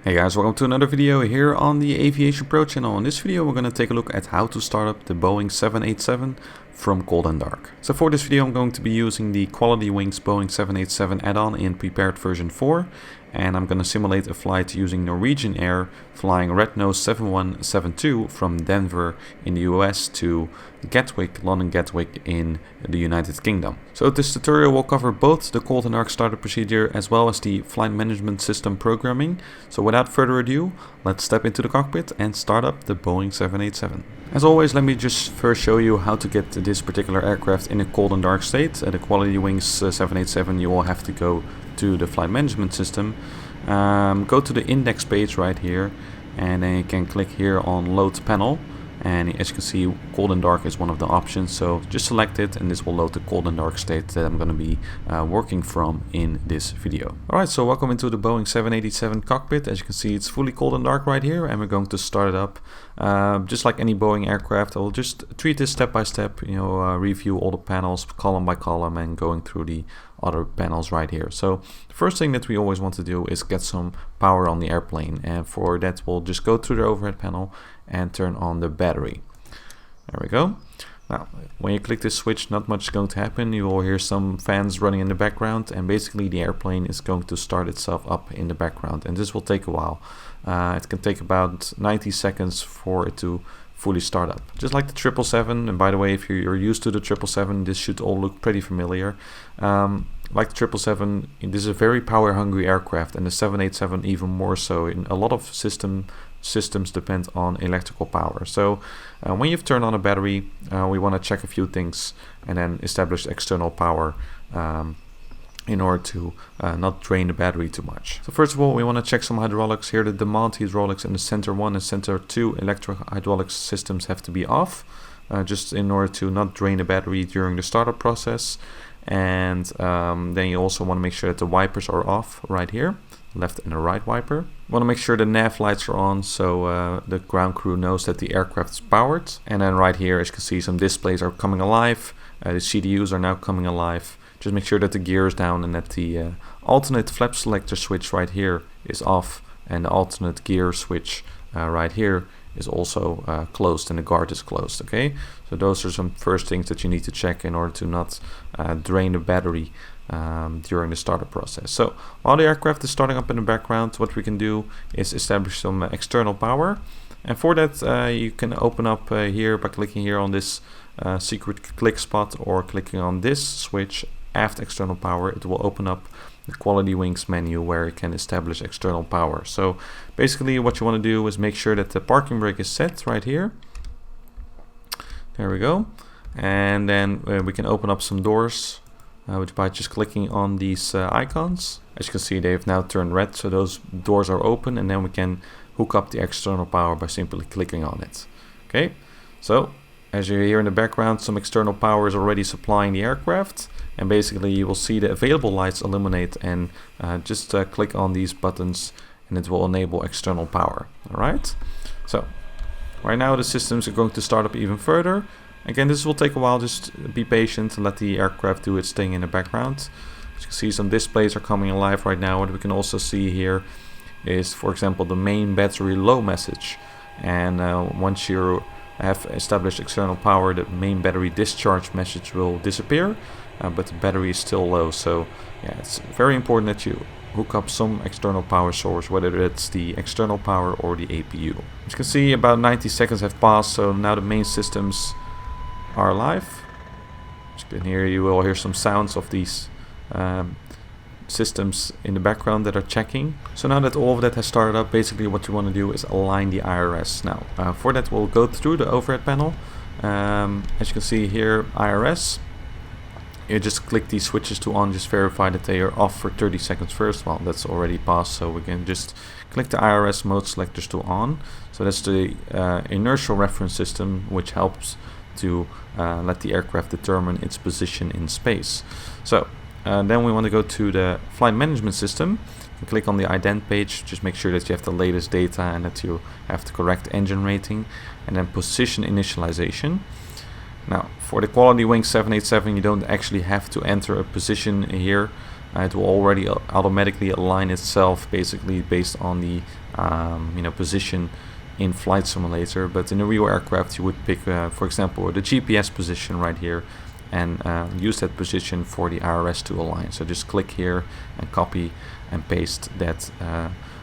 Hey guys, welcome to another video here on the AviationPro channel. In this video we're going to take a look at how to start up the Boeing 787 from cold and dark. So for this video I'm going to be using the QualityWings Boeing 787 add-on in prepared version 4, and I'm going to simulate a flight using Norwegian Air flying Red Nose 7172 from Denver in the US to Gatwick, London Gatwick in the United Kingdom. So this tutorial will cover both the cold and dark startup procedure as well as the flight management system programming. So without further ado, let's step into the cockpit and start up the Boeing 787. As always, let me just first show you how to get this particular aircraft in a cold and dark state. The QualityWings 787, you will have to go to the flight management system, go to the index page right here, and then you can click here on load panel. And as you can see, cold and dark is one of the options, so just select it and this will load the cold and dark state that I'm going to be working from in this video. Alright, so welcome into the Boeing 787 cockpit. As you can see, it's fully cold and dark right here, and we're going to start it up. Just like any Boeing aircraft, I'll just treat this step by step, review all the panels column by column and going through the other panels right here. So the first thing that we always want to do is get some power on the airplane, and for that we'll just go to the overhead panel and turn on the battery. There we go. Now when you click this switch, not much is going to happen. You will hear some fans running in the background, and basically the airplane is going to start itself up in the background, and this will take a while. It can take about 90 seconds for it to fully start up. Just like the 777, and by the way, if you're used to the 777, this should all look pretty familiar. Like the 777, this is a very power hungry aircraft, and the 787 even more so. In a lot of systems depend on electrical power. So when you've turned on a battery, we want to check a few things and then establish external power in order to not drain the battery too much. So first of all, we want to check some hydraulics. Here the demand hydraulics and the center 1 and center 2 electro hydraulic systems have to be off, just in order to not drain the battery during the startup process. And then you also want to make sure that the wipers are off right here, left and the right wiper. Want to make sure the nav lights are on, so the ground crew knows that the aircraft is powered. And then right here, as you can see, some displays are coming alive. The CDUs are now coming alive. Just make sure that the gear is down and that the alternate flap selector switch right here is off, and the alternate gear switch right here is also closed, and the guard is closed. Okay, so those are some first things that you need to check in order to not drain the battery during the startup process. So while the aircraft is starting up in the background, what we can do is establish some external power, and for that you can open up here by clicking here on this secret click spot, or clicking on this switch, aft external power. It will open up the QualityWings menu where you can establish external power. So basically what you want to do is make sure that the parking brake is set right here. There we go. And then we can open up some doors which by just clicking on these icons. As you can see, they've now turned red, so those doors are open, and then we can hook up the external power by simply clicking on it. Okay, so as you hear in the background, some external power is already supplying the aircraft, and basically you will see the available lights illuminate, and just click on these buttons and it will enable external power. Alright, so right now the systems are going to start up even further. Again, this will take a while, just be patient and let the aircraft do its thing in the background. As you can see, some displays are coming alive right now. What we can also see here is, for example, the main battery low message, and once you have established external power, the main battery discharge message will disappear, but the battery is still low. So yeah, it's very important that you hook up some external power source, whether it's the external power or the APU. As you can see, about 90 seconds have passed, so now the main systems are alive. As you can hear, you will hear some sounds of these systems in the background that are checking. So now that all of that has started up, basically what you want to do is align the IRS. Now for that we'll go through the overhead panel. As you can see here, IRS, you just click these switches to on, just verify that they are off for 30 seconds first. Well, that's already passed, so we can just click the IRS mode selectors to on. So that's the inertial reference system, which helps to let the aircraft determine its position in space. So then we want to go to the flight management system and click on the ident page. Just make sure that you have the latest data and that you have the correct engine rating, and then position initialization. Now for the QualityWings 787, you don't actually have to enter a position here. it will already automatically align itself basically based on the position in Flight Simulator. But in a real aircraft you would pick for example the GPS position right here and use that position for the IRS to align. So just click here and copy and paste that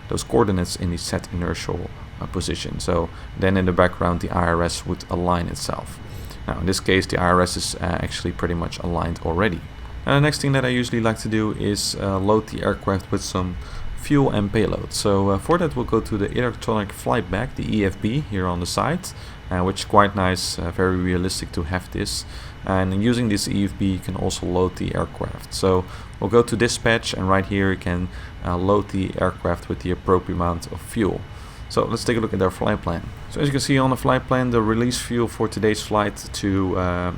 those coordinates in the set inertial position. So then in the background the IRS would align itself. Now in this case the IRS is actually pretty much aligned already. And the next thing that I usually like to do is load the aircraft with some fuel and payload. So for that we'll go to the electronic flight bag, the EFB here on the side, which is quite nice, very realistic to have this. And using this EFB you can also load the aircraft. So we'll go to dispatch, and right here you can load the aircraft with the appropriate amount of fuel. So let's take a look at our flight plan. So as you can see on the flight plan, the release fuel for today's flight to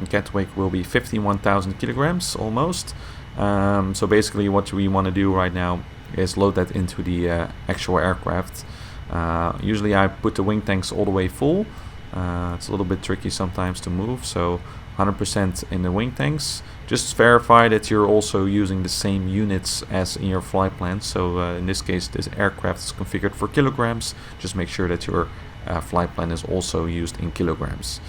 Gatwick will be 51,000 kilograms almost. So basically what we want to do right now is load that into the actual aircraft. Usually I put the wing tanks all the way full. It's a little bit tricky sometimes to move, so 100% in the wing tanks. Just verify that you're also using the same units as in your flight plan. So in this case this aircraft is configured for kilograms. Just make sure that your flight plan is also used in kilograms.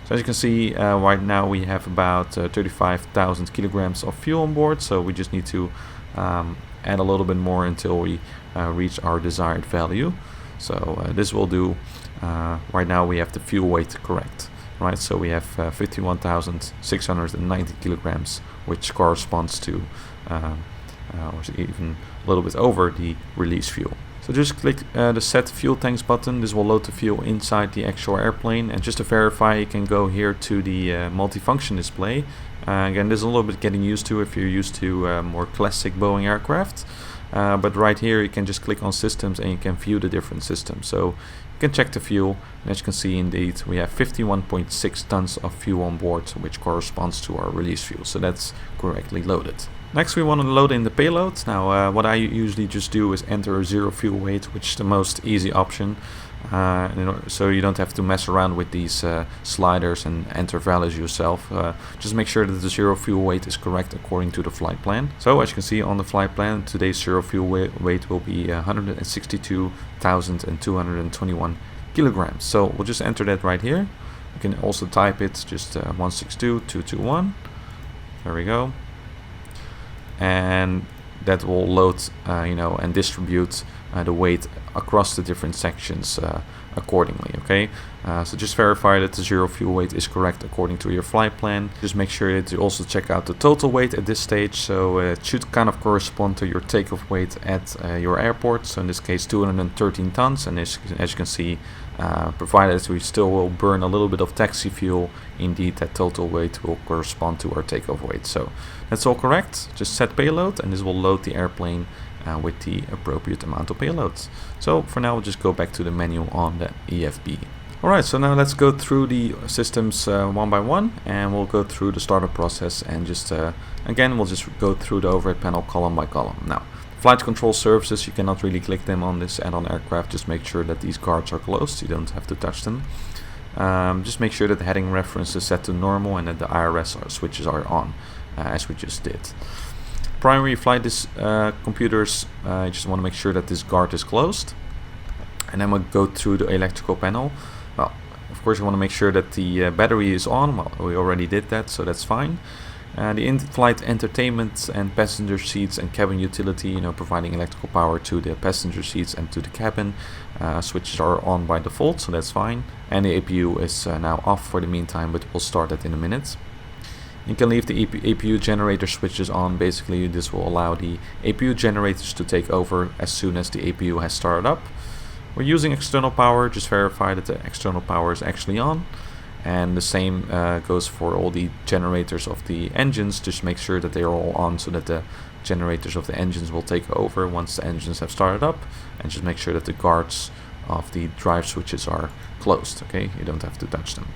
So as you can see right now we have about 35,000 kilograms of fuel on board, so we just need to add a little bit more until we reach our desired value. So this will do. Right now we have the fuel weight correct, right? So we have 51,690 kilograms, which corresponds to or even a little bit over the release fuel. So just click the set fuel tanks button. This will load the fuel inside the actual airplane, and just to verify you can go here to the multifunction display. Again, this is a little bit getting used to if you're used to more classic Boeing aircraft. But right here you can just click on systems and you can view the different systems. So you can check the fuel, and as you can see indeed we have 51.6 tons of fuel on board, which corresponds to our release fuel. So that's correctly loaded. Next we want to load in the payload. Now what I usually just do is enter a 0 fuel weight, which is the most easy option. So you don't have to mess around with these sliders and enter values yourself. Just make sure that the 0 fuel weight is correct according to the flight plan. So as you can see on the flight plan, today's 0 fuel weight will be 162,221 kilograms. So we'll just enter that right here. You can also type it, just 162,221. There we go. And that will load and distribute the weight across the different sections accordingly. Okay, so just verify that the 0 fuel weight is correct according to your flight plan. Just make sure that you also check out the total weight at this stage, so it should kind of correspond to your takeoff weight at your airport. So in this case 213 tons, and as you can see, provided we still will burn a little bit of taxi fuel, indeed that total weight will correspond to our takeoff weight. So that's all correct. Just set payload, and this will load the airplane with the appropriate amount of payloads. So for now we'll just go back to the menu on the EFB. Alright, so now let's go through the systems one by one, and we'll go through the startup process, and just again we'll just go through the overhead panel column by column. Now flight control surfaces, you cannot really click them on this add-on aircraft. Just make sure that these guards are closed, you don't have to touch them. Just make sure that the heading reference is set to normal and that the IRS switches are on, as we just did. Primary flight computers, you just want to make sure that this guard is closed. And then we'll go through the electrical panel. Well, of course you want to make sure that the battery is on. Well, we already did that, so that's fine. The in-flight entertainment and passenger seats and cabin utility, providing electrical power to the passenger seats and to the cabin. Switches are on by default, so that's fine. And the APU is now off for the meantime, but we'll start that in a minute. You can leave the APU generator switches on. Basically this will allow the APU generators to take over as soon as the APU has started up. We're using external power, just verify that the external power is actually on. And the same goes for all the generators of the engines. Just make sure that they are all on so that the generators of the engines will take over once the engines have started up. And just make sure that the guards of the drive switches are closed, okay? You don't have to touch them.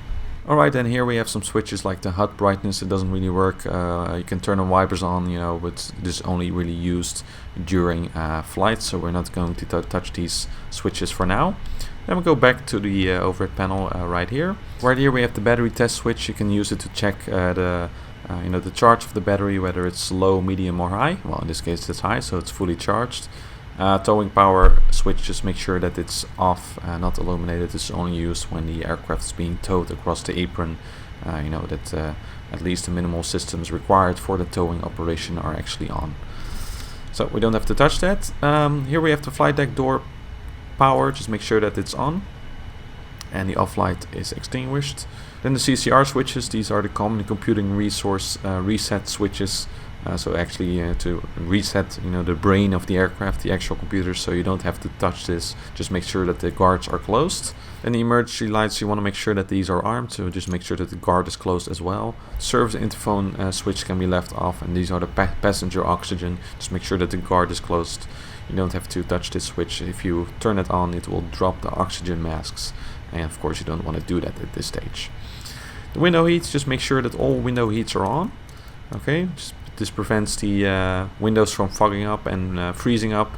Alright, and here we have some switches like the HUD brightness. It doesn't really work. You can turn the wipers on, but this is only really used during flight, so we're not going to touch these switches for now. Then we'll go back to the overhead panel right here. Right here we have the battery test switch. You can use it to check the you know, the charge of the battery, whether it's low, medium or high. Well, in this case it's high, so it's fully charged. Towing power switch, just make sure that it's off, not illuminated. It's only used when the aircraft is being towed across the apron. You know that at least the minimal systems required for the towing operation are actually on. So we don't have to touch that. Here we have the flight deck door power, just make sure that it's on. And the off light is extinguished. Then the CCR switches, these are the common computing resource reset switches. So actually to reset, you know, the brain of the aircraft, the actual computer, so you don't have to touch this. Just make sure that the guards are closed. Then the emergency lights, you want to make sure that these are armed, so just make sure that the guard is closed as well. Service interphone switch can be left off, and these are the passenger oxygen. Just make sure that the guard is closed. You don't have to touch this switch. If you turn it on, it will drop the oxygen masks, and of course you don't want to do that at this stage. The window heats, just make sure that all window heats are on. Okay, this prevents the windows from fogging up and freezing up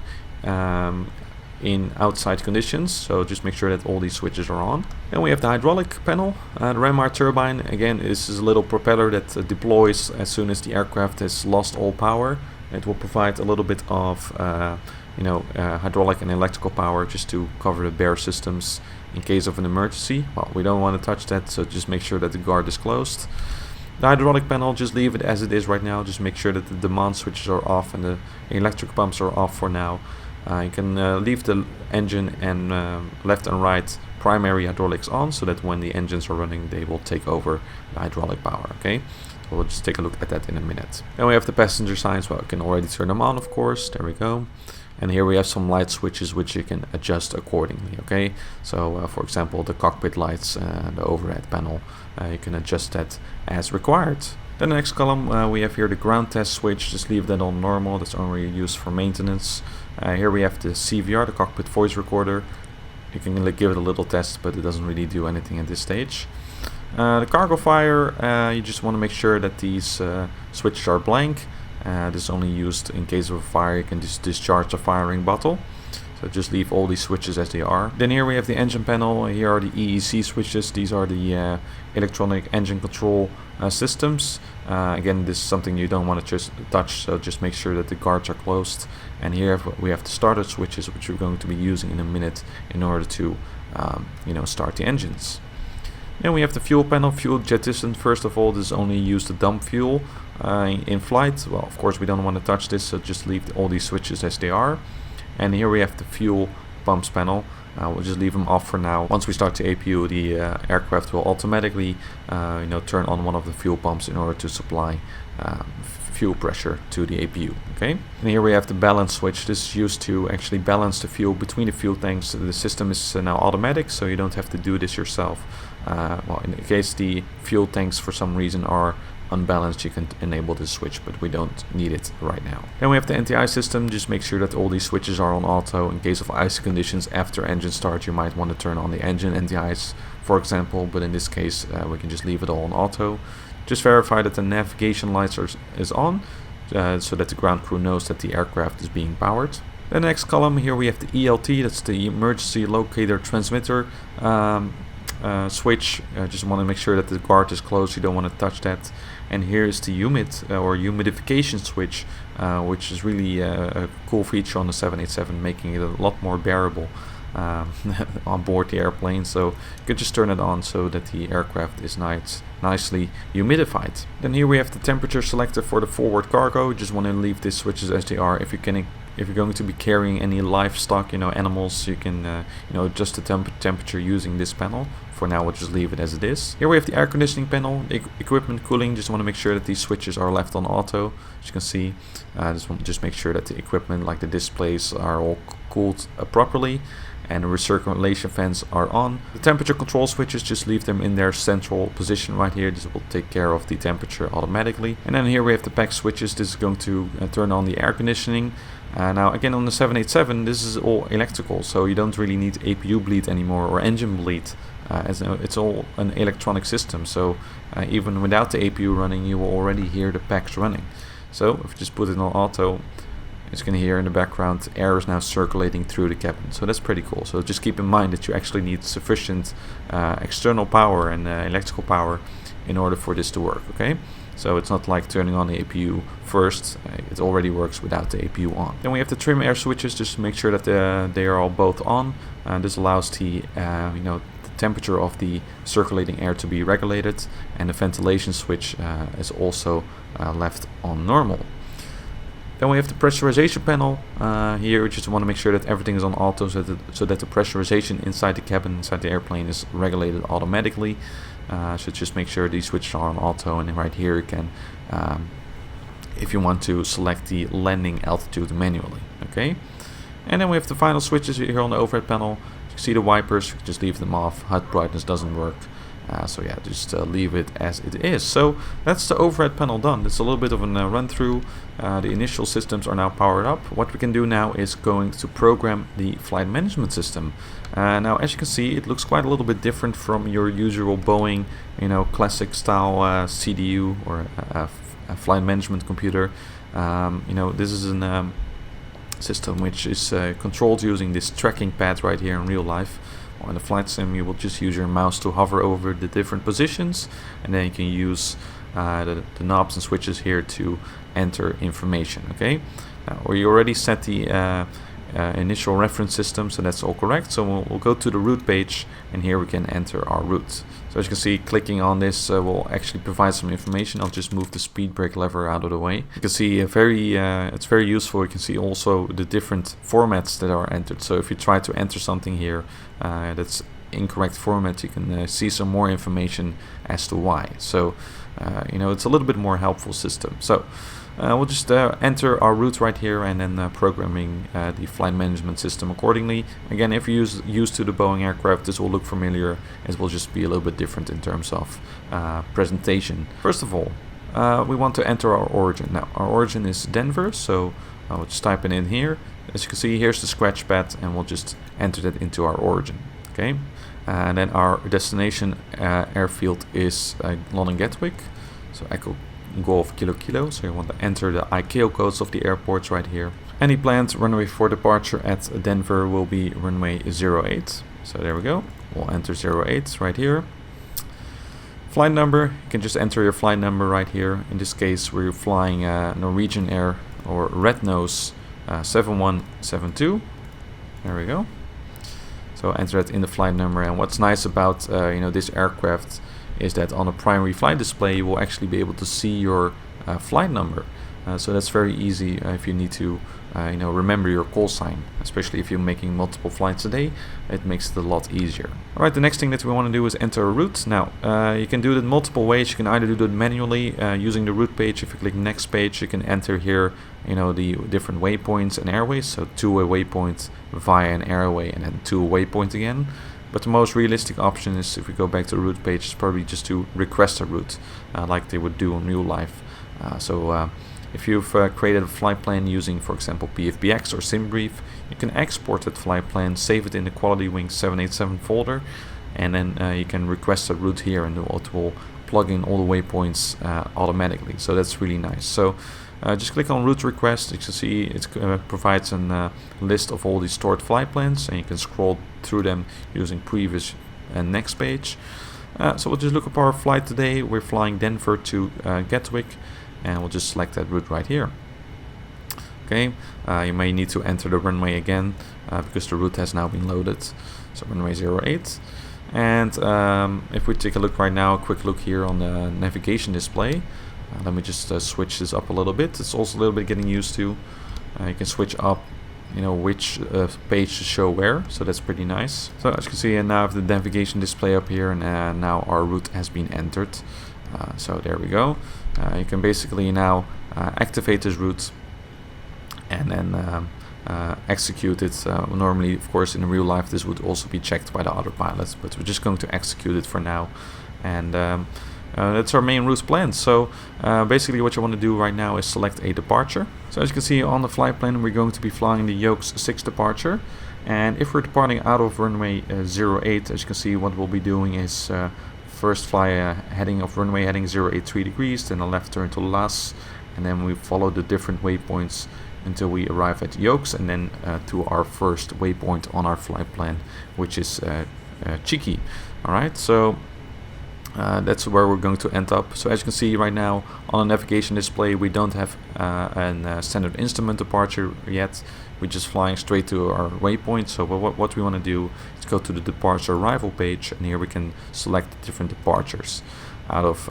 in outside conditions, so just make sure that all these switches are on. Then we have the hydraulic panel. The Ramar turbine, again, this is a little propeller that deploys as soon as the aircraft has lost all power. It will provide a little bit of hydraulic and electrical power just to cover the bare systems in case of an emergency. Well, we don't want to touch that, so just make sure that the guard is closed. The hydraulic panel, just leave it as it is right now. Just make sure that the demand switches are off and the electric pumps are off for now. You can leave the engine and left and right primary hydraulics on, so that when the engines are running, they will take over the hydraulic power. Okay, so we'll just take a look at that in a minute. Then we have the passenger signs. Well, you can already turn them on, of course. There we go. And here we have some light switches which you can adjust accordingly. Okay, so for example, the cockpit lights, the overhead panel, you can adjust that as required. Then the next column, we have here the ground test switch. Just leave that on normal. That's only used for maintenance. Here we have the CVR, the cockpit voice recorder. You can give it a little test, but it doesn't really do anything at this stage. The cargo fire, you just want to make sure that these switches are blank. This is only used in case of a fire. You can just discharge the firing bottle. So just leave all these switches as they are. Then here we have the engine panel. Here are the EEC switches. These are the electronic engine control systems. Again, this is something you don't want to just touch, so just make sure that the guards are closed. And here we have the starter switches, which we're going to be using in a minute in order to start the engines. Then we have the fuel panel, fuel jettison. First of all, this is only used to dump fuel in flight. Well, of course we don't want to touch this, so just leave all these switches as they are. And here we have the fuel pumps panel. We'll just leave them off for now. Once we start the APU, the aircraft will automatically turn on one of the fuel pumps in order to supply fuel pressure to the APU. Okay, and here we have the balance switch. This is used to actually balance the fuel between the fuel tanks. The system is now automatic, so you don't have to do this yourself. Well, in case the fuel tanks for some reason are unbalanced, you can enable this switch, but we don't need it right now. Then we have the NTI system. Just make sure that all these switches are on auto. In case of icy conditions after engine start, you might want to turn on the engine NTIs, for example, but in this case we can just leave it all on auto. Just verify that the navigation lights is on, so that the ground crew knows that the aircraft is being powered. The next column, here we have the ELT, that's the emergency locator transmitter switch. Just want to make sure that the guard is closed, you don't want to touch that. And here is the humid or humidification switch, which is really a cool feature on the 787, making it a lot more bearable on board the airplane. So you can just turn it on so that the aircraft is nicely humidified. Then here we have the temperature selector for the forward cargo. You just want to leave these switches as they are. If you're going to be carrying any livestock, animals, you can adjust the temperature using this panel. For now, we'll just leave it as it is. Here we have the air conditioning panel, equipment cooling. Just want to make sure that these switches are left on auto. As you can see, just make sure that the equipment, like the displays, are all cooled properly, and the recirculation fans are on. The temperature control switches, just leave them in their central position right here. This will take care of the temperature automatically. And then here we have the PAC switches. This is going to turn on the air conditioning. Now again, on the 787, this is all electrical, so you don't really need APU bleed anymore or engine bleed. As it's all an electronic system, so even without the APU running, you will already hear the PACs running. So if you just put it on auto, it's going to hear in the background air is now circulating through the cabin. So that's pretty cool. So just keep in mind that you actually need sufficient external power and electrical power in order for this to work. Okay, so it's not like turning on the APU first. It already works without the APU on. Then we have the trim air switches just to make sure that they are all both on. This allows the the temperature of the circulating air to be regulated, and the ventilation switch is also left on normal. Then we have the pressurization panel. Here we just want to make sure that everything is on auto, so that the pressurization inside the cabin, inside the airplane, is regulated automatically. So just make sure these switches are on auto, and then right here you can, if you want to, select the landing altitude manually. Okay. And then we have the final switches here on the overhead panel. You can see the wipers, just leave them off. HUD brightness doesn't work. So yeah, just leave it as it is. So that's the overhead panel done. It's a little bit of a run through. The initial systems are now powered up. What we can do now is going to program the flight management system. Now, as you can see, it looks quite a little bit different from your usual Boeing, classic style CDU or a flight management computer. This is an system which is controlled using this tracking pad right here in real life. On the flight sim, you will just use your mouse to hover over the different positions, and then you can use the knobs and switches here to enter information. Okay, or you already set the initial reference system, so that's all correct. So we'll go to the route page, and here we can enter our route. So as you can see, clicking on this will actually provide some information. I'll just move the speed brake lever out of the way. You can see it's very useful. You can see also the different formats that are entered. So if you try to enter something here that's incorrect format, you can see some more information as to why. So it's a little bit more helpful system. So we'll just enter our route right here, and then programming the flight management system accordingly. Again, if you're used to the Boeing aircraft, this will look familiar. It will just be a little bit different in terms of presentation. First of all, we want to enter our origin. Now, our origin is Denver, so I'll just type it in here. As you can see, here's the scratch pad, and we'll just enter that into our origin. Okay, and then our destination airfield is London Gatwick, so Echo Golf Kilo Kilo. So you want to enter the ICAO codes of the airports right here. Any planned runway for departure at Denver will be runway 08. So there we go. We'll enter 08 right here. Flight number, you can just enter your flight number right here. In this case, we're flying Norwegian Air or Red Nose 7172. There we go. So enter that in the flight number. And what's nice about this aircraft is that on a primary flight display you will actually be able to see your flight number. So that's very easy if you need to remember your call sign, especially if you're making multiple flights a day. It makes it a lot easier. Alright, the next thing that we want to do is enter a route. Now you can do it in multiple ways. You can either do it manually using the route page. If you click next page, you can enter here the different waypoints and airways. So two-way waypoint via an airway, and then two-way waypoint again. But the most realistic option is, if we go back to the route page, is probably just to request a route like they would do in real life. If you've created a flight plan using, for example, PFBX or SimBrief, you can export that flight plan, save it in the QualityWings 787 folder, and then you can request a route here, and it will plug in all the waypoints automatically. So that's really nice. So just click on route request. You can see it provides a list of all the stored flight plans, and you can scroll through them using previous and next page. So we'll just look up our flight today. We're flying Denver to Gatwick, and we'll just select that route right here. Okay, you may need to enter the runway again because the route has now been loaded. So runway 08. And if we take a look right now, a quick look here on the navigation display. Let me just switch this up a little bit. It's also a little bit getting used to. You can switch up, which page to show where. So that's pretty nice. So as you can see, now I have the navigation display up here, and now our route has been entered. So there we go. You can basically now activate this route and then execute it. Normally, of course, in real life, this would also be checked by the other pilots, but we're just going to execute it for now. And that's our main route plan. So basically what you want to do right now is select a departure. So as you can see on the flight plan, we're going to be flying the Yokes 6 departure. And if we're departing out of runway 08, as you can see, what we'll be doing is first fly a heading of runway heading 083 degrees, then a left turn to Las, and then we follow the different waypoints until we arrive at Yokes, and then to our first waypoint on our flight plan, which is Cheeky. Alright, so That's where we're going to end up. So as you can see right now on the navigation display, we don't have a standard instrument departure yet. We're just flying straight to our waypoint. So what we want to do is go to the departure arrival page, and here we can select the different departures out of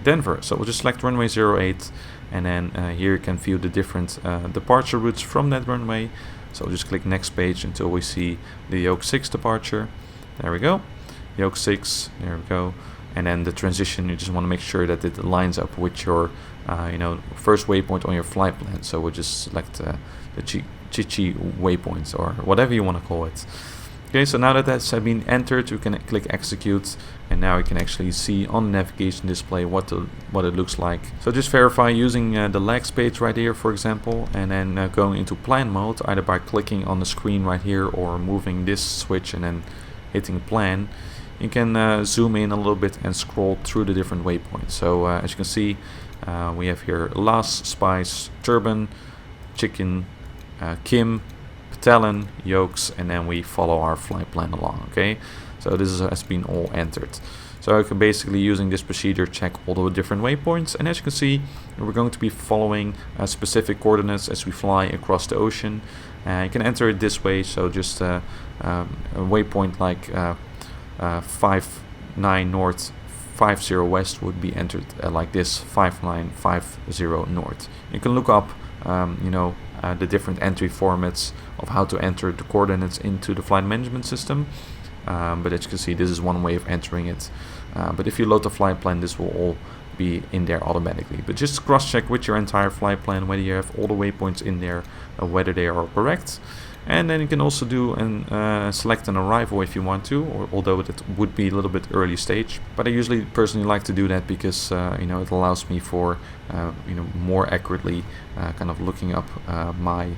Denver. So we'll just select runway 08, and then here you can view the different departure routes from that runway. So we'll just click next page until we see the yoke 6 departure. There we go, yoke 6, there we go. And then the transition, you just want to make sure that it lines up with your first waypoint on your flight plan. So we'll just select the Chichi waypoints, or whatever you want to call it. Okay, so now that that's been entered, you can click execute, and now you can actually see on the navigation display what it looks like. So just verify using the legs page right here, for example, and then going into plan mode, either by clicking on the screen right here or moving this switch and then hitting plan. You can zoom in a little bit and scroll through the different waypoints. So as you can see, we have here Las, Spice, Turban, Chicken, Kim, Talon, yokes, and then we follow our flight plan along. Okay, so this has been all entered. So I can basically, using this procedure, check all the different waypoints, and as you can see, we're going to be following specific coordinates as we fly across the ocean. You can enter it this way, so just a waypoint like 59 north 50 west would be entered like this, 5950 north. You can look up the different entry formats of how to enter the coordinates into the flight management system, but as you can see, this is one way of entering it. But if you load the flight plan, this will all be in there automatically. But just cross-check with your entire flight plan whether you have all the waypoints in there, whether they are correct. And then you can also do and select an arrival if you want to, although it would be a little bit early stage. But I usually personally like to do that because it allows me for more accurately kind of looking up my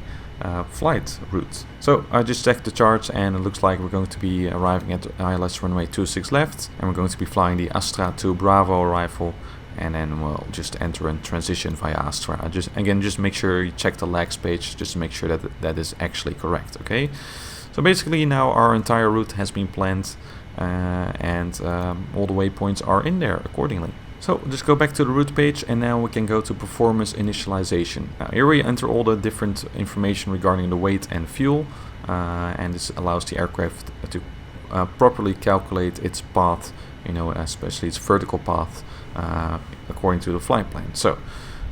flight route. So I just checked the charts, and it looks like we're going to be arriving at ILS runway 26 left, and we're going to be flying the Astra to Bravo arrival. And then we'll just enter and transition via Astra. Just make sure you check the legs page, just to make sure that that is actually correct. Okay, so basically now our entire route has been planned, and all the waypoints are in there accordingly. So just go back to the route page, and now we can go to performance initialization. Here we enter all the different information regarding the weight and fuel, and this allows the aircraft to properly calculate its path, especially its vertical path, according to the flight plan. So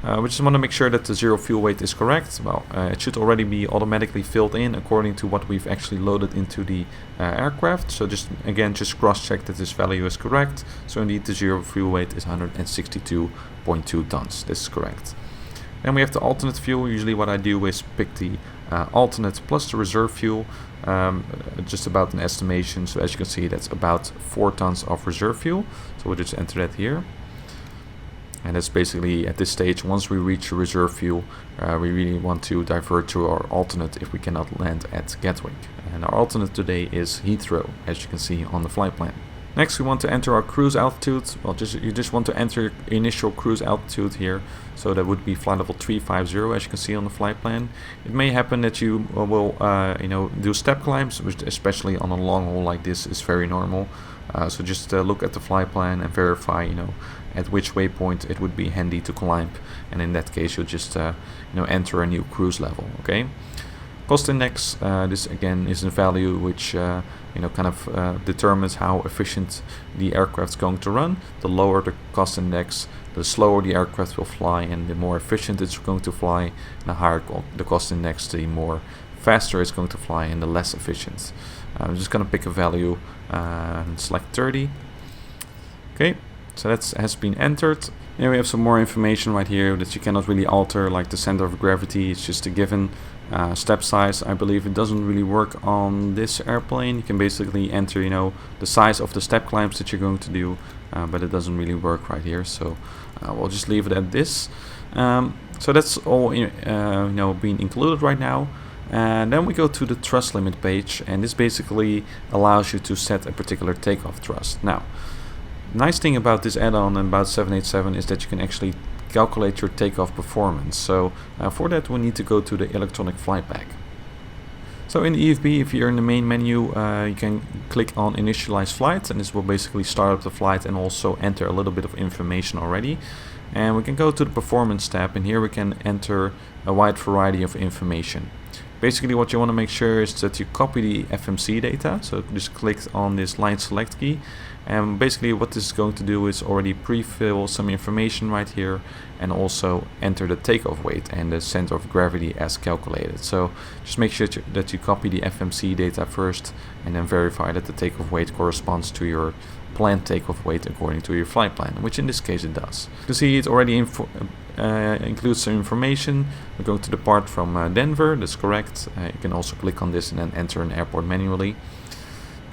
we just want to make sure that the zero fuel weight is correct. Well, it should already be automatically filled in according to what we've actually loaded into the aircraft. So just cross-check that this value is correct. So indeed the zero fuel weight is 162.2 tons. This is correct. Then we have the alternate fuel. Usually what I do is pick the alternate plus the reserve fuel, just about an estimation. So as you can see, that's about 4 tons of reserve fuel. So we'll just enter that here. And that's basically, at this stage, once we reach reserve fuel, we really want to divert to our alternate if we cannot land at Gatwick. And our alternate today is Heathrow, as you can see on the flight plan. Next, we want to enter our cruise altitude. Well, you just want to enter your initial cruise altitude here. So that would be flight level 350, as you can see on the flight plan. It may happen that you will, do step climbs, which especially on a long haul like this is very normal. So just look at the flight plan and verify, at which waypoint it would be handy to climb, and in that case you'll just enter a new cruise level. Okay, cost index, this again is a value which determines how efficient the aircraft is going to run. The lower the cost index, the slower the aircraft will fly, and the more efficient it's going to fly. And the higher the cost index, the more faster it's going to fly and the less efficient. I'm just going to pick a value and select 30. Okay, so that has been entered. Here we have some more information right here that you cannot really alter, like the center of gravity. It's just a given. Step size, I believe it doesn't really work on this airplane. You can basically enter, the size of the step climbs that you're going to do, but it doesn't really work right here. So we'll just leave it at this. So that's all, being included right now. And then we go to the thrust limit page, and this basically allows you to set a particular takeoff thrust. Now, nice thing about this add-on and about 787 is that you can actually calculate your takeoff performance. So for that we need to go to the electronic flight bag. So in EFB, if you're in the main menu, you can click on Initialize Flight, and this will basically start up the flight and also enter a little bit of information already. And we can go to the Performance tab, and here we can enter a wide variety of information. Basically what you want to make sure is that you copy the FMC data, so just click on this line select key, and basically what this is going to do is already pre-fill some information right here and also enter the takeoff weight and the center of gravity as calculated. So just make sure that you copy the FMC data first and then verify that the takeoff weight corresponds to your planned takeoff weight according to your flight plan, which in this case it does. You can see it already includes some information. We're going to depart from Denver, that's correct. You can also click on this and then enter an airport manually.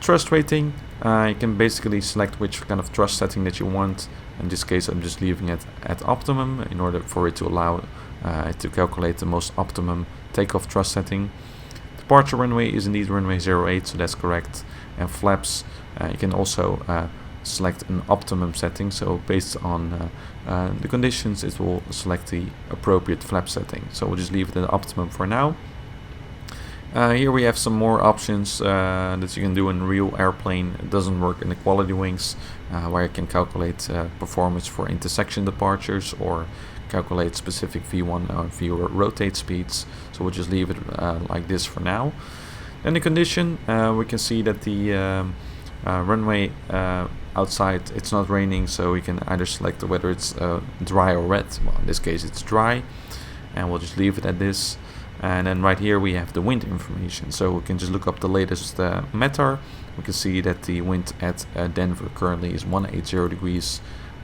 Thrust rating, you can basically select which kind of thrust setting that you want. In this case I'm just leaving it at optimum in order for it to allow it to calculate the most optimum takeoff thrust setting. Departure runway is indeed runway 08, so that's correct. And flaps, you can also select an optimum setting, so based on the conditions it will select the appropriate flap setting. So we'll just leave it at optimum for now. Here we have some more options that you can do in real airplane. It doesn't work in the QualityWings, where you can calculate performance for intersection departures or calculate specific V1 or V rotate speeds. So we'll just leave it like this for now. Then the condition, we can see that the runway outside, it's not raining, so we can either select whether it's dry or wet. Well, in this case it's dry, and we'll just leave it at this. And then right here we have the wind information, so we can just look up the latest METAR. We can see that the wind at Denver currently is 180 degrees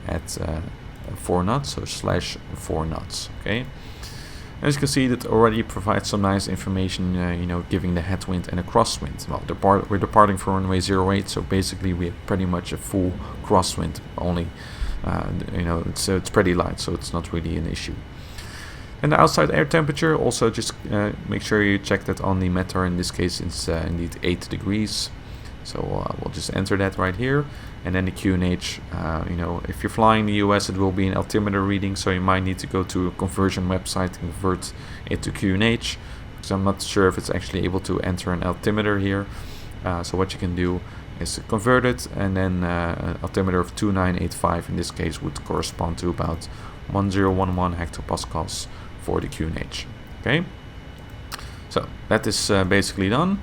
at 4 knots, so /4 knots. Okay. As you can see, that already provides some nice information, you know, giving the headwind and a crosswind. Well, we're departing from runway 08, so basically we have pretty much a full crosswind. Only, you know, it's pretty light, so it's not really an issue. And the outside air temperature, also just make sure you check that on the METAR. In this case, it's indeed 8 degrees. So we'll just enter that right here. And then the QNH, you know, if you're flying in the US, it will be an altimeter reading, so you might need to go to a conversion website to convert it to QNH, because I'm not sure if it's actually able to enter an altimeter here. So what you can do is convert it, and then an altimeter of 2985 in this case would correspond to about 1011 hectopascals for the QNH. Okay, so that is basically done.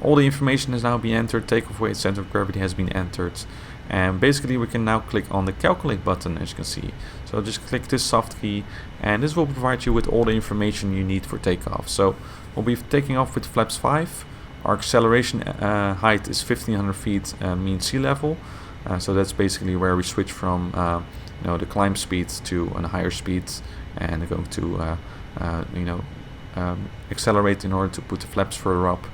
All the information has now been entered, takeoff weight, center of gravity has been entered, and basically we can now click on the calculate button, as you can see. So just click this soft key, and this will provide you with all the information you need for takeoff. So we'll be taking off with flaps 5. Our acceleration height is 1500 feet mean sea level, so that's basically where we switch from you know, the climb speed to a higher speed, and going to you know, accelerate in order to put the flaps further up.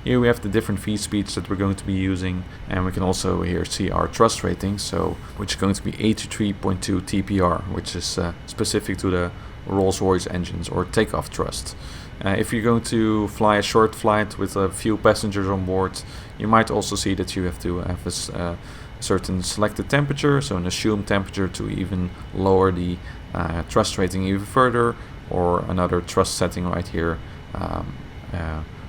Here we have the different V speeds that we're going to be using, and we can also here see our thrust rating, so which is going to be 83.2 TPR, which is specific to the Rolls-Royce engines, or takeoff thrust. If you're going to fly a short flight with a few passengers on board, you might also see that you have to have a certain selected temperature, so an assumed temperature, to even lower the thrust rating even further, or another thrust setting right here,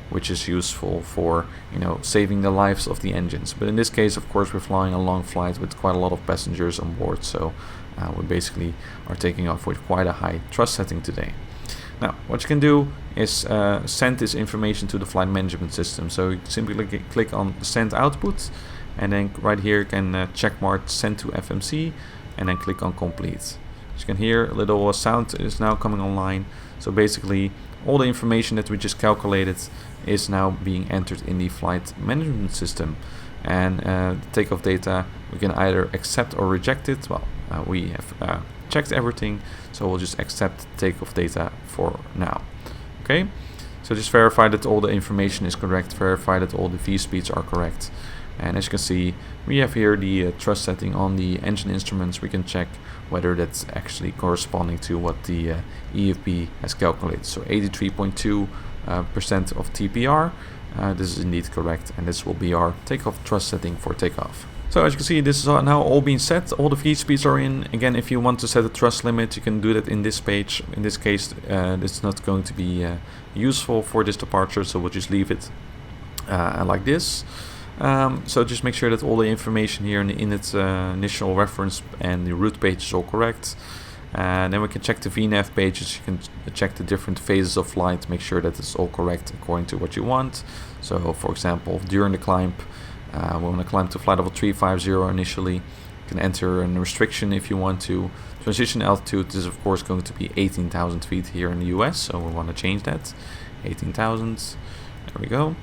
which is useful for, you know, saving the lives of the engines. But in this case, of course, we're flying a long flight with quite a lot of passengers on board, so we basically are taking off with quite a high thrust setting today. Now, what you can do is send this information to the flight management system. So you simply click on send output, and then right here you can check mark send to FMC, and then click on complete. As you can hear, a little sound is now coming online. So basically all the information that we just calculated is now being entered in the flight management system, and the takeoff data, we can either accept or reject it. Well, we have checked everything, so we'll just accept takeoff data for now. Okay, so just verify that all the information is correct, verify that all the V speeds are correct, and as you can see, we have here the thrust setting on the engine instruments. We can check whether that's actually corresponding to what the EFB has calculated. So 83.2% of TPR, This is indeed correct, and this will be our takeoff thrust setting for takeoff. So as you can see, this is now all being set. All the feed speeds are in. Again, if you want to set a thrust limit, you can do that in this page. In this case, it's not going to be useful for this departure, so we'll just leave it like this. So just make sure that all the information here in its initial reference and the route page is all correct. And then we can check the VNAV pages. You can check the different phases of flight, make sure that it's all correct according to what you want. So for example, during the climb, we want to climb to flight level 350 initially. You can enter a restriction if you want to. Transition altitude is of course going to be 18,000 feet here in the US, so we want to change that. 18,000. There we go.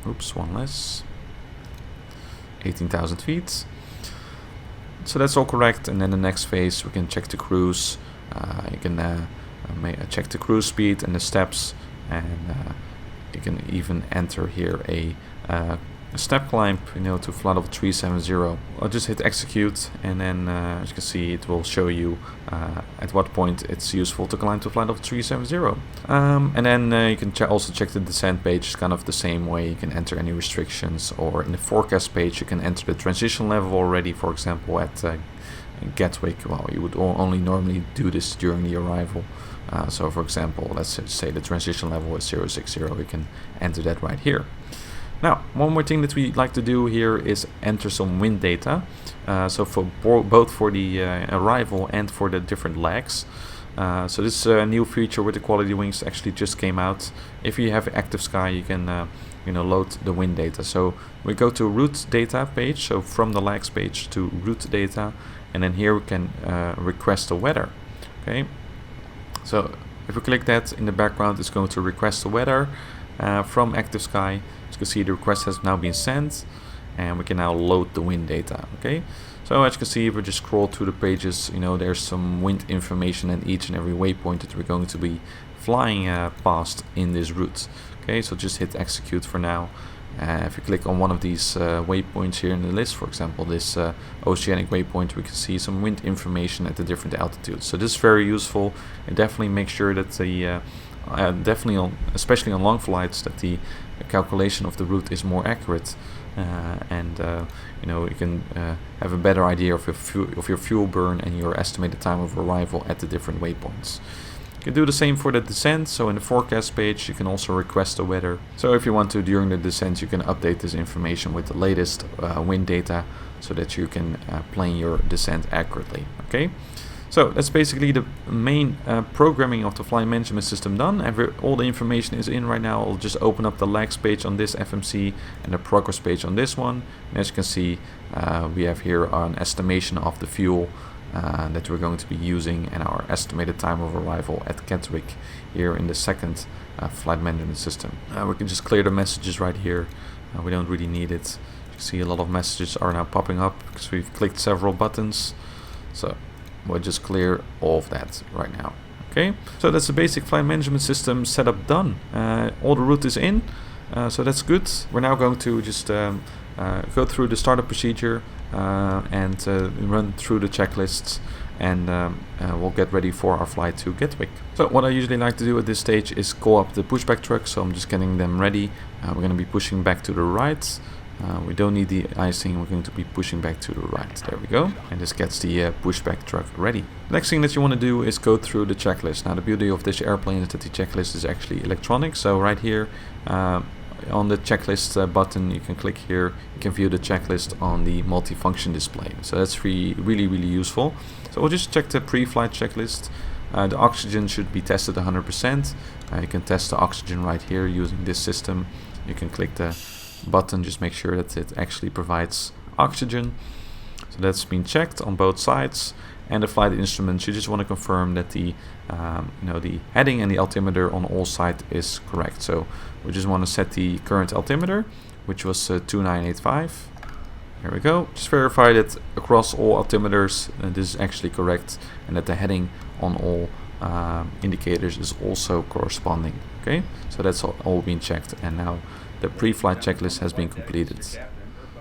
Oops, one less. 18,000 feet. So that's all correct, and then the next phase we can check the cruise. You can check the cruise speed and the steps, and you can even enter here a step climb, to flight level 370. I'll just hit execute, and then as you can see, it will show you at what point it's useful to climb to flight level 370. And then you can also check the descent page. It's kind of the same way. You can enter any restrictions, or in the forecast page you can enter the transition level already. For example, at Gatwick, well, you would only normally do this during the arrival. So for example, let's say the transition level is 060. You can enter that right here. Now, one more thing that we like to do here is enter some wind data. So for both for the arrival and for the different legs. So this new feature with the QualityWings actually just came out. If you have active sky, you can load the wind data. So we go to route data page. So from the legs page to route data, and then here we can request the weather. Okay. So if we click that, in the background, it's going to request the weather from active sky. As you can see, the request has now been sent, and we can now load the wind data. Okay, so as you can see, if we just scroll through the pages, there's some wind information at each and every waypoint that we're going to be flying past in this route. Okay, so just hit execute for now. If you click on one of these waypoints here in the list, for example this oceanic waypoint, we can see some wind information at the different altitudes. So this is very useful, and definitely make sure that the especially on long flights, that the calculation of the route is more accurate, and you can have a better idea of your fuel burn and your estimated time of arrival at the different waypoints. You can do the same for the descent. So in the forecast page you can also request the weather. So if you want to, during the descent, you can update this information with the latest wind data, so that you can plan your descent accurately. Okay. So that's basically the main programming of the flight management system done. All the information is in right now. I'll just open up the legs page on this FMC and the progress page on this one. And as you can see, we have here an estimation of the fuel that we're going to be using, and our estimated time of arrival at Gatwick here in the second flight management system. We can just clear the messages right here. We don't really need it. You can see a lot of messages are now popping up because we've clicked several buttons. So we'll just clear all of that right now. Okay, so that's the basic flight management system setup done. All the route is in, so that's good. We're now going to just go through the startup procedure and run through the checklists, and we'll get ready for our flight to Gatwick. So what I usually like to do at this stage is call up the pushback truck. So I'm just getting them ready. We're going to be pushing back to the right. We don't need the icing, we're going to be pushing back to the right. There we go. And this gets the pushback truck ready. Next thing that you want to do is go through the checklist. Now the beauty of this airplane is that the checklist is actually electronic. So right here on the checklist button, you can click here. You can view the checklist on the multifunction display. So that's really useful. So we'll just check the pre-flight checklist. The oxygen should be tested 100%. You can test the oxygen right here using this system. You can click the button, just make sure that it actually provides oxygen. So that's been checked on both sides. And the flight instruments, you just want to confirm that the the heading and the altimeter on all sides is correct. So we just want to set the current altimeter, which was 2985. Here we go. Just verify that across all altimeters this is actually correct, and that the heading on all indicators is also corresponding. Okay, so that's all been checked, and now the pre-flight checklist has been completed.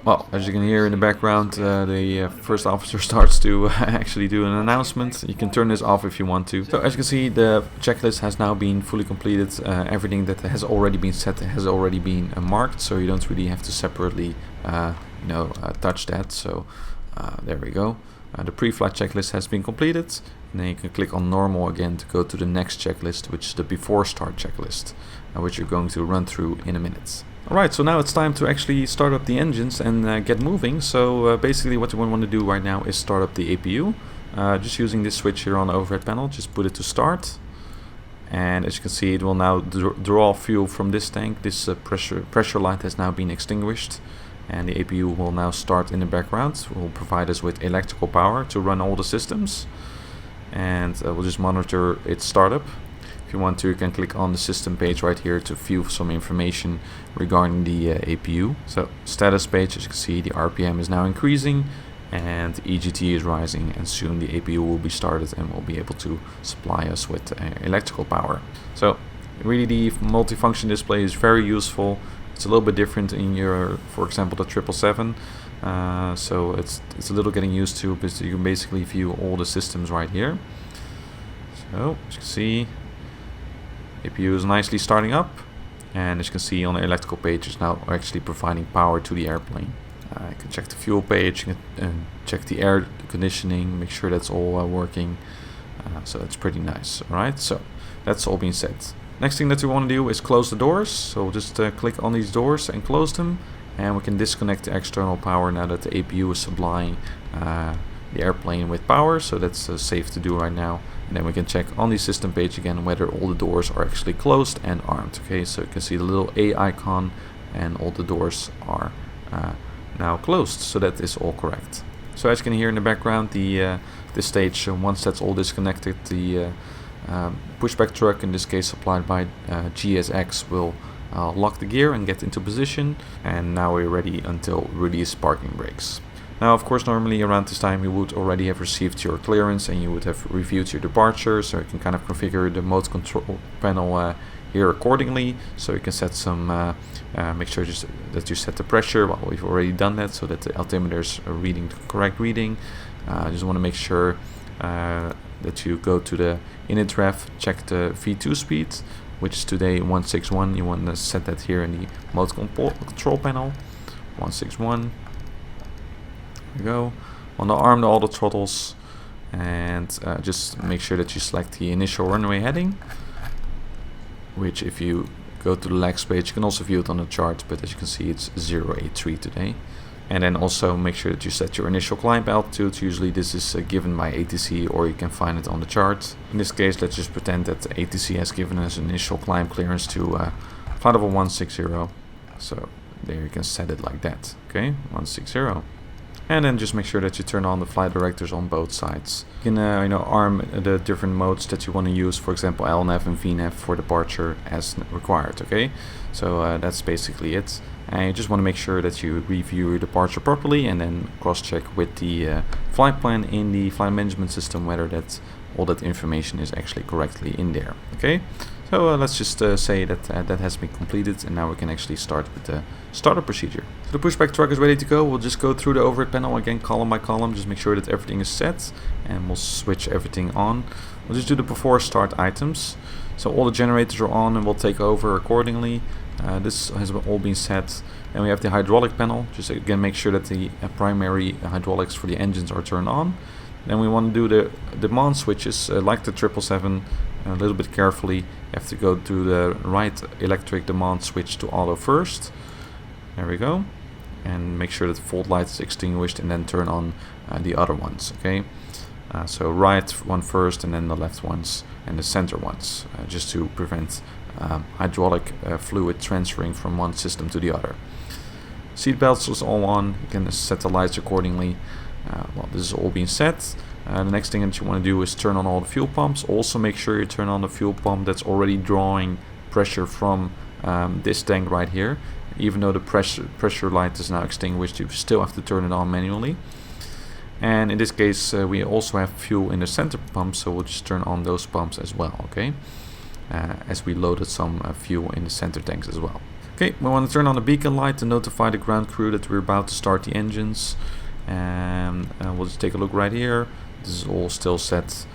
Well, as you can hear in the background, the first officer starts to actually do an announcement. You can turn this off if you want to. So as you can see, the checklist has now been fully completed. Everything that has already been set has already been marked, so you don't really have to separately touch that. So there we go. The pre-flight checklist has been completed. And then you can click on normal again to go to the next checklist, which is the before start checklist, which you're going to run through in a minute. Alright, so now it's time to actually start up the engines and get moving. So basically what you want to do right now is start up the APU. Just using this switch here on the overhead panel, just put it to start. And as you can see, it will now draw fuel from this tank. This pressure light has now been extinguished. And the APU will now start in the background. It will provide us with electrical power to run all the systems. And we'll just monitor its startup. If you want to, you can click on the system page right here to view some information regarding the APU. So status page, as you can see, the RPM is now increasing and EGT is rising, and soon the APU will be started and will be able to supply us with electrical power. So really the multifunction display is very useful. It's a little bit different in your, for example, the 777. So it's a little getting used to, because you can basically view all the systems right here. So as you can see, APU is nicely starting up, and as you can see on the electrical page, it's now actually providing power to the airplane. You can check the fuel page and check the air conditioning, make sure that's all working. So that's pretty nice. Alright, so that's all being set. Next thing that we want to do is close the doors. So we'll just click on these doors and close them, and we can disconnect the external power now that the APU is supplying the airplane with power. So that's safe to do right now. And then we can check on the system page again whether all the doors are actually closed and armed. Okay, so you can see the little A icon and all the doors are now closed. So that is all correct. So as you can hear in the background, this stage, once that's all disconnected, the pushback truck, in this case supplied by GSX, will lock the gear and get into position. And now we're ready until release parking brakes. Now, of course, normally around this time you would already have received your clearance and you would have reviewed your departure, so you can kind of configure the mode control panel here accordingly. So you can set some, make sure that you set the pressure. Well, we've already done that, so that the altimeter is reading the correct reading. Just want to make sure that you go to the init ref, check the V2 speed, which is today 161. You want to set that here in the mode control panel, 161. There we go. Want to arm all the throttles, and just make sure that you select the initial runway heading, which if you go to the legs page you can also view it on the chart, but as you can see it's 083 today. And then also make sure that you set your initial climb altitude. Usually this is given by ATC, or you can find it on the chart. In this case, let's just pretend that ATC has given us initial climb clearance to flight level 160. So there you can set it like that. Okay, 160. And then just make sure that you turn on the flight directors on both sides. You can arm the different modes that you want to use, for example LNAV and VNAV for departure as required. Okay, so that's basically it. And you just want to make sure that you review your departure properly, and then cross-check with the flight plan in the flight management system whether all that information is actually correctly in there. Okay, so let's just say that that has been completed, and now we can actually start with the startup procedure. So the pushback truck is ready to go. We'll just go through the overhead panel again, column by column, just make sure that everything is set, and we'll switch everything on. We'll just do the before start items. So all the generators are on and we'll take over accordingly. This has all been set, and we have the hydraulic panel. Just again make sure that the primary hydraulics for the engines are turned on. Then we want to do the demand switches like the 777 a little bit carefully. You have to go to the right electric demand switch to auto first. There we go, and make sure that the fault light is extinguished, and then turn on the other ones. Okay, so right one first, and then the left ones and the center ones, just to prevent hydraulic fluid transferring from one system to the other. Seat belts is all on. You can set the lights accordingly. Well, this is all being set. The next thing that you want to do is turn on all the fuel pumps. Also make sure you turn on the fuel pump that's already drawing pressure from this tank right here. Even though the pressure light is now extinguished, you still have to turn it on manually. And in this case we also have fuel in the center pump, so we'll just turn on those pumps as well. Okay, as we loaded some fuel in the center tanks as well. Okay, we want to turn on the beacon light to notify the ground crew that we're about to start the engines. And we'll just take a look right here. This is all still set.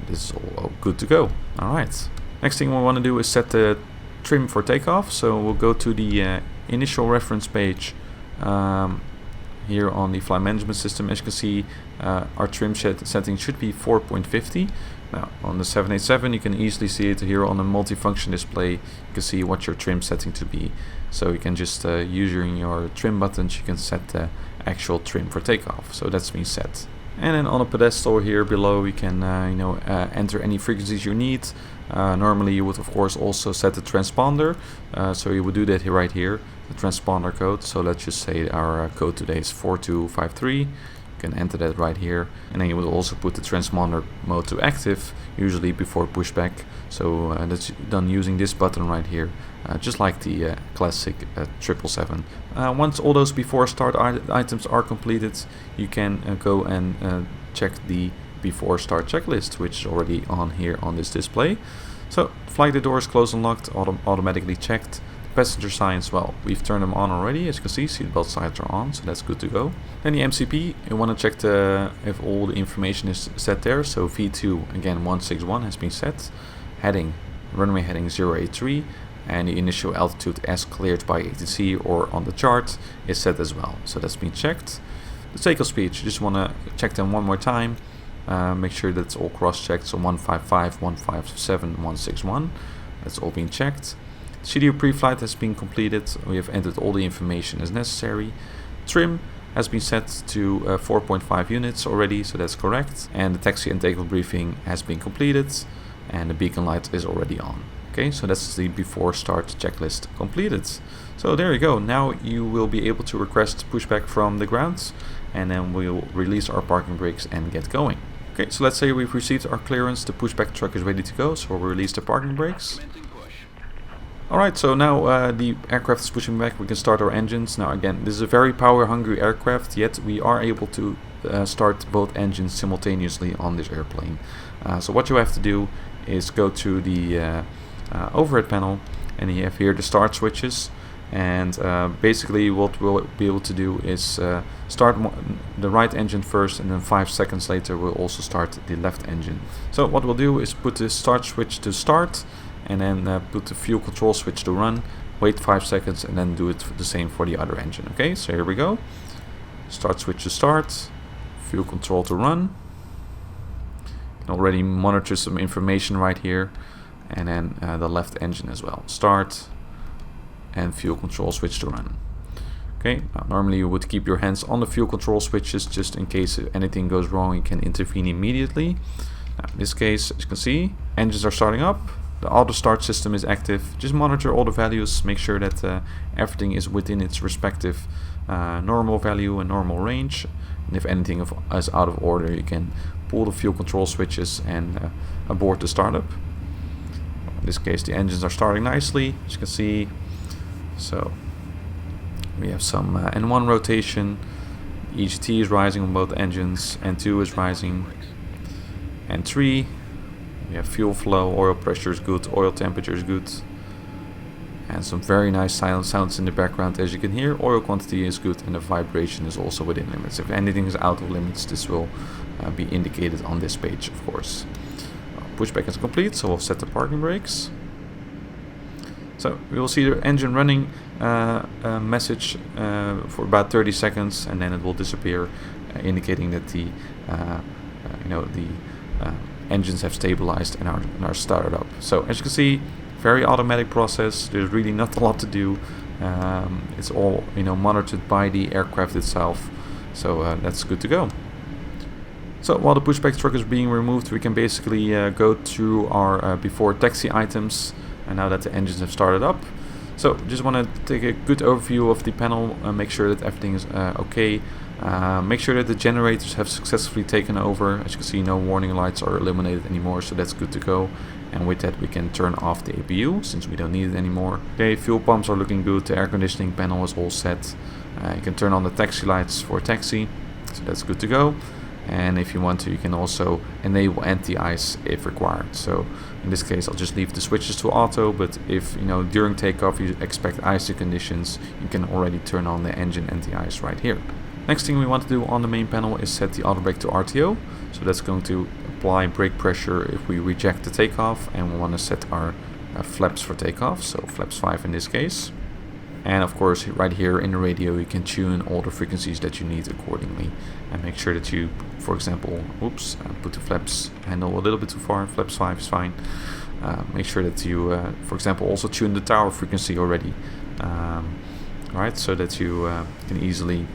This is all good to go. Alright. Next thing we want to do is set the trim for takeoff. So we'll go to the initial reference page here on the flight management system. As you can see, our trim setting should be 4.50. Now on the 787 you can easily see it here on the multifunction display. You can see what your trim setting to be. So you can just using your trim buttons you can set the actual trim for takeoff. So that's been set. And then on a pedestal here below you can enter any frequencies you need. Normally you would of course also set the transponder, so you would do that right here, the transponder code. So let's just say our code today is 4253. You can enter that right here, and then you would also put the transponder mode to active, usually before pushback. So that's done using this button right here, just like the classic 777. Once all those before start items are completed, you can go and check the before start checklist, which is already on here on this display. So flight the doors closed and locked, automatically checked. Passenger signs, well, we've turned them on already. As you can see, seatbelt signs are on, so that's good to go. Then the MCP, you want to check if all the information is set there. So V2, again 161 has been set. Heading, runway heading 083, and the initial altitude as cleared by ATC or on the chart is set as well. So that's been checked. The takeoff speed, you just want to check them one more time. Make sure that's all cross-checked. So 155, 157, 161. That's all been checked. CDU pre-flight has been completed. We have entered all the information as necessary. Trim has been set to 4.5 units already, so that's correct. And the taxi and takeoff briefing has been completed, and the beacon light is already on. Okay, so that's the before start checklist completed. So there you go. Now you will be able to request pushback from the ground, and then we'll release our parking brakes and get going. Okay, so let's say we've received our clearance. The pushback truck is ready to go, so we'll release the parking brakes. Alright, so now the aircraft is pushing back. We can start our engines. Now again, this is a very power hungry aircraft, yet we are able to start both engines simultaneously on this airplane. So what you have to do is go to the overhead panel, and you have here the start switches. And basically what we'll be able to do is start the right engine first, and then 5 seconds later we'll also start the left engine. So what we'll do is put the start switch to start, and then put the fuel control switch to run, wait 5 seconds, and then do it the same for the other engine. Okay, so here we go. Start switch to start, fuel control to run. You can already monitor some information right here, and then the left engine as well. Start, and fuel control switch to run. Okay, normally you would keep your hands on the fuel control switches just in case if anything goes wrong you can intervene immediately. Now, in this case, as you can see, engines are starting up. The auto start system is active. Just monitor all the values, make sure that everything is within its respective normal value and normal range. And if anything is out of order, you can pull the fuel control switches and abort the startup. In this case, the engines are starting nicely, as you can see. So we have some N1 rotation. EGT is rising on both engines. N2 is rising. N3. We have fuel flow, oil pressure is good, oil temperature is good. And some very nice silent sounds in the background, as you can hear. Oil quantity is good, and the vibration is also within limits. If anything is out of limits, this will be indicated on this page, of course. Pushback is complete, so we'll set the parking brakes. So we will see the engine running message for about 30 seconds, and then it will disappear, indicating that the engines have stabilized and are started up. So as you can see, very automatic process. There's really not a lot to do. It's all monitored by the aircraft itself. So that's good to go. So while the pushback truck is being removed, we can basically go through our before taxi items. And now that the engines have started up, so just want to take a good overview of the panel, make sure that everything is okay. Make sure that the generators have successfully taken over. As you can see, no warning lights are illuminated anymore, so that's good to go. And with that, we can turn off the APU since we don't need it anymore. Okay, fuel pumps are looking good. The air conditioning panel is all set. You can turn on the taxi lights for taxi, so that's good to go. and if you want to, you can also enable anti-ice if required. So in this case, I'll just leave the switches to auto, but if during takeoff you expect icy conditions, you can already turn on the engine anti-ice right here. Next thing we want to do on the main panel is set the auto brake to RTO. So that's going to apply brake pressure if we reject the takeoff, and we want to set our flaps for takeoff, so flaps 5 in this case. And of course, right here in the radio, you can tune all the frequencies that you need accordingly, and make sure that you, for example, put the flaps handle a little bit too far. Flaps 5 is fine. Make sure that you, for example, also tune the tower frequency already, right, so that you can easily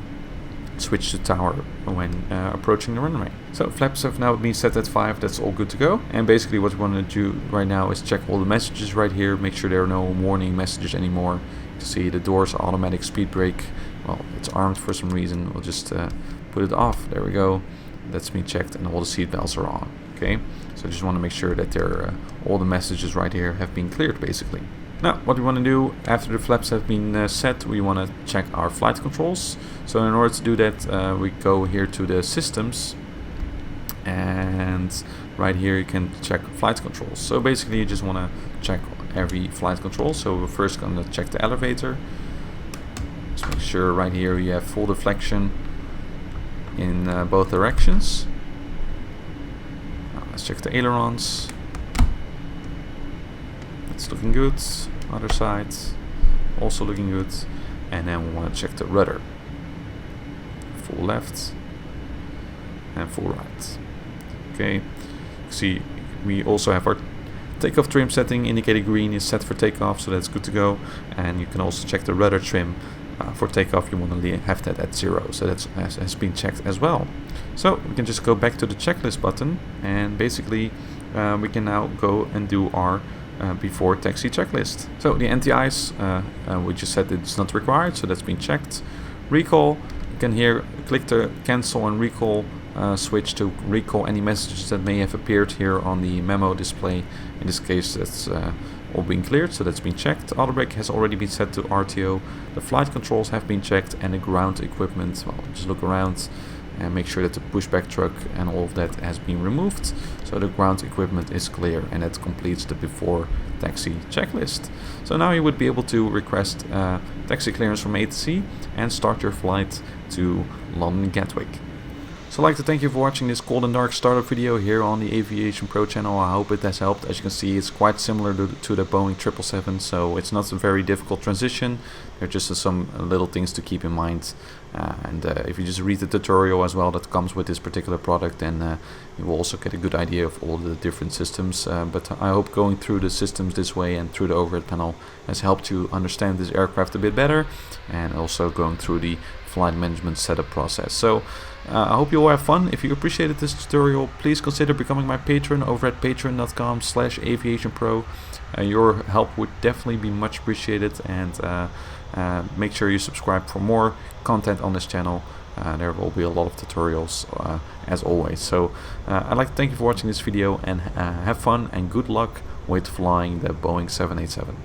switch to tower when approaching the runway. So flaps have now been set at 5, that's all good to go. And basically what we want to do right now is check all the messages right here, make sure there are no warning messages anymore. You see the doors automatic speed brake, well, it's armed for some reason, we'll just put it off. There we go, that's been checked, and all the seat belts are on. Okay, so I just want to make sure that all the messages right here have been cleared basically. Now, what we want to do after the flaps have been set, we want to check our flight controls. So in order to do that, we go here to the systems, and right here you can check flight controls. So basically you just want to check every flight control. So we're first going to check the elevator. Just make sure right here you have full deflection in both directions. Now let's check the ailerons. It's looking good. Other side also looking good. And then we want to check the rudder. Full left and full right. Okay, see we also have our takeoff trim setting indicated green is set for takeoff, so that's good to go. And you can also check the rudder trim for takeoff. You want to have that at 0, so that has been checked as well. So we can just go back to the checklist button, and basically we can now go and do our before taxi checklist. So the anti-ice, we just said it's not required, so that's been checked. Recall, you can here click the cancel and recall switch to recall any messages that may have appeared here on the memo display. In this case, that's all been cleared, so that's been checked. Auto brake has already been set to RTO. The flight controls have been checked, and the ground equipment, well, just look around and make sure that the pushback truck and all of that has been removed, so the ground equipment is clear, and that completes the before taxi checklist. So now you would be able to request taxi clearance from ATC and start your flight to London Gatwick. So I'd like to thank you for watching this cold and dark startup video here on the AviationPro channel. I hope it has helped. As you can see, it's quite similar to the Boeing 777, so it's not a very difficult transition. There are just some little things to keep in mind. And if you just read the tutorial as well that comes with this particular product, then you will also get a good idea of all the different systems. But I hope going through the systems this way and through the overhead panel has helped you understand this aircraft a bit better, and also going through the flight management setup process. So I hope you all have fun. If you appreciated this tutorial, please consider becoming my patron over at patreon.com/aviationpro. Your help would definitely be much appreciated, and make sure you subscribe for more content on this channel. There will be a lot of tutorials as always. So I'd like to thank you for watching this video, and have fun and good luck with flying the Boeing 787.